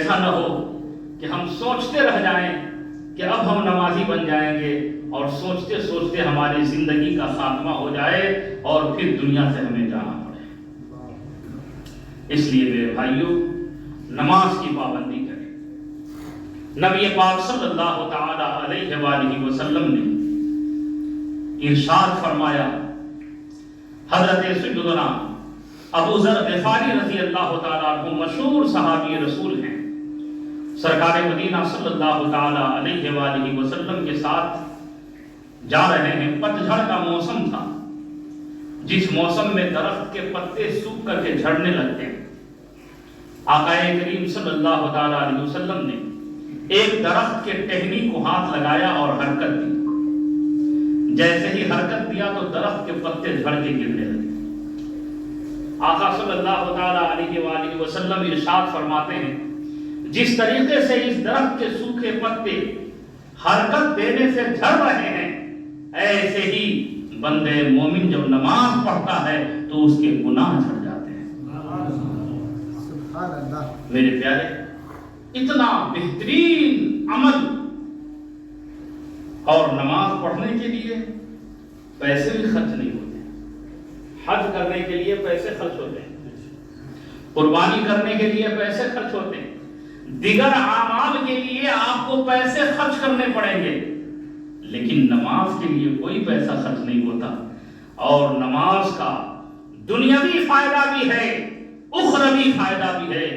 ایسا نہ ہو کہ ہم سوچتے رہ جائیں کہ اب ہم نمازی بن جائیں گے اور سوچتے سوچتے ہماری زندگی کا خاتمہ ہو جائے اور پھر دنیا سے ہمیں جانا پڑے۔ اس لیے میرے بھائیوں، نماز کی پابندی کریں۔ نبی پاک صلی اللہ تعالی علیہ وآلہ وسلم نے ارشاد فرمایا، حضرت سیدنا ابو ذر غفاری رضی اللہ تعالیٰ عنہ مشہور صحابی رسول ہیں، سرکار مدینہ صلی اللہ تعالیٰ علیہ وآلہ وسلم کے ساتھ جا رہے ہیں۔ پتجھڑ کا موسم تھا، جس موسم میں درخت کے پتے سوکھ کر کے جھڑنے لگتے ہیں۔ آقا کریم صلی اللہ تعالیٰ علیہ وسلم نے ایک درخت کے ٹہنی کو ہاتھ لگایا اور حرکت دی۔ جیسے ہی حرکت دیا تو درخت کے پتے جھڑ کے گرنے لگے۔ آقا صلی اللہ تعالیٰ علیہ وآلہ وسلم ارشاد فرماتے ہیں، جس طریقے سے اس درخت کے سوکھے پتے حرکت دینے سے جھڑ رہے ہیں، ایسے ہی بندے مومن جب نماز پڑھتا ہے تو اس کے گناہ جھڑ جاتے ہیں۔ میرے پیارے، اتنا بہترین عمل، اور نماز پڑھنے کے لیے پیسے بھی خرچ نہیں ہوتے، حج کرنے کے لیے پیسے خرچ ہوتے ہیں، قربانی کرنے کے لیے پیسے خرچ ہوتے ہیں، دیگر اعمال کے لیے آپ کو پیسے خرچ کرنے پڑیں گے، لیکن نماز کے لیے کوئی پیسہ خرچ نہیں ہوتا۔ اور نماز کا دنیاوی فائدہ بھی ہے، اخروی فائدہ بھی ہے۔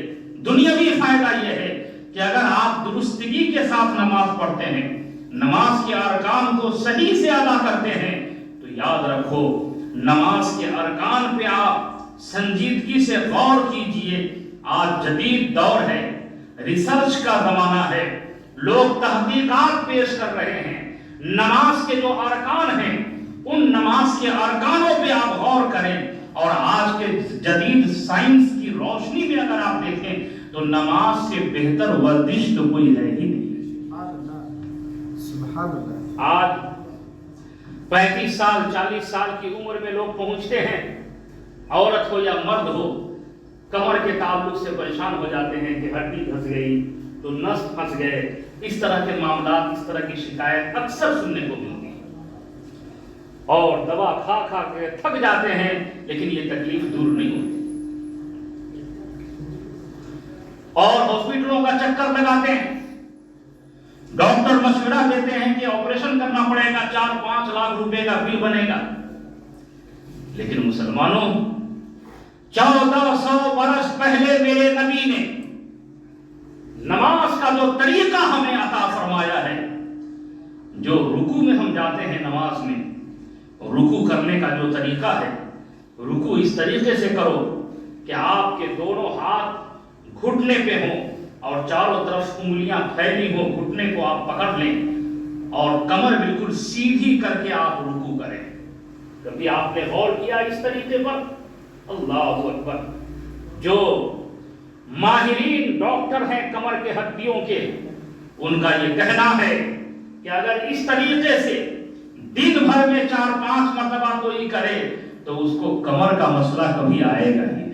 دنیاوی فائدہ یہ ہے کہ اگر آپ درستگی کے ساتھ نماز پڑھتے ہیں، نماز کے ارکان کو صحیح سے ادا کرتے ہیں، تو یاد رکھو نماز کے ارکان پہ آپ سنجیدگی سے غور کیجئے۔ آج جدید دور ہے، ریسرچ کا زمانہ ہے، لوگ تحقیقات پیش کر رہے ہیں۔ نماز کے جو ارکان ہیں، ان نماز کے ارکانوں پہ آپ غور کریں، اور آج کے جدید سائنس کی روشنی میں اگر آپ دیکھیں تو نماز سے بہتر ورزش تو کوئی ہے ہی نہیں۔ آج 35 سال 40 سال کی عمر میں لوگ پہنچتے ہیں، عورت ہو یا مرد ہو، کمر کے تعلق سے پریشان ہو جاتے ہیں کہ ہڈی پھنس گئی تو نس پھنس گئے۔ اس طرح کے معاملات، اس طرح کی شکایت اکثر سننے کو ملتی ہے، اور دوا کھا کھا کے تھک جاتے ہیں، لیکن یہ تکلیف دور نہیں ہوتی، اور ہاسپٹلوں کا چکر لگاتے ہیں۔ ڈاکٹر مشورہ دیتے ہیں کہ آپریشن کرنا پڑے گا، 4-5 لاکھ روپے کا بل بنے گا، لیکن مسلمانوں 1400 برس پہلے میرے نبی نے نماز کا جو طریقہ ہمیں عطا فرمایا ہے، جو رکوع میں ہم جاتے ہیں نماز میں، رکوع کرنے کا جو طریقہ ہے، رکوع اس طریقے سے کرو کہ آپ کے دونوں ہاتھ گھٹنے پہ ہوں اور چاروں طرف انگلیاں پھیلی ہوں، گھٹنے کو آپ پکڑ لیں اور کمر بالکل سیدھی کر کے آپ رکوع کریں۔ کبھی آپ نے غور کیا اس طریقے پر؟ اللہ اکبر! جو ماہرین ڈاکٹر ہیں کمر کے ہڈیوں کے، ان کا یہ کہنا ہے کہ اگر اس طریقے سے دن بھر میں 4-5 مرتبہ کوئی کرے تو اس کو کمر کا مسئلہ کبھی آئے گا نہیں۔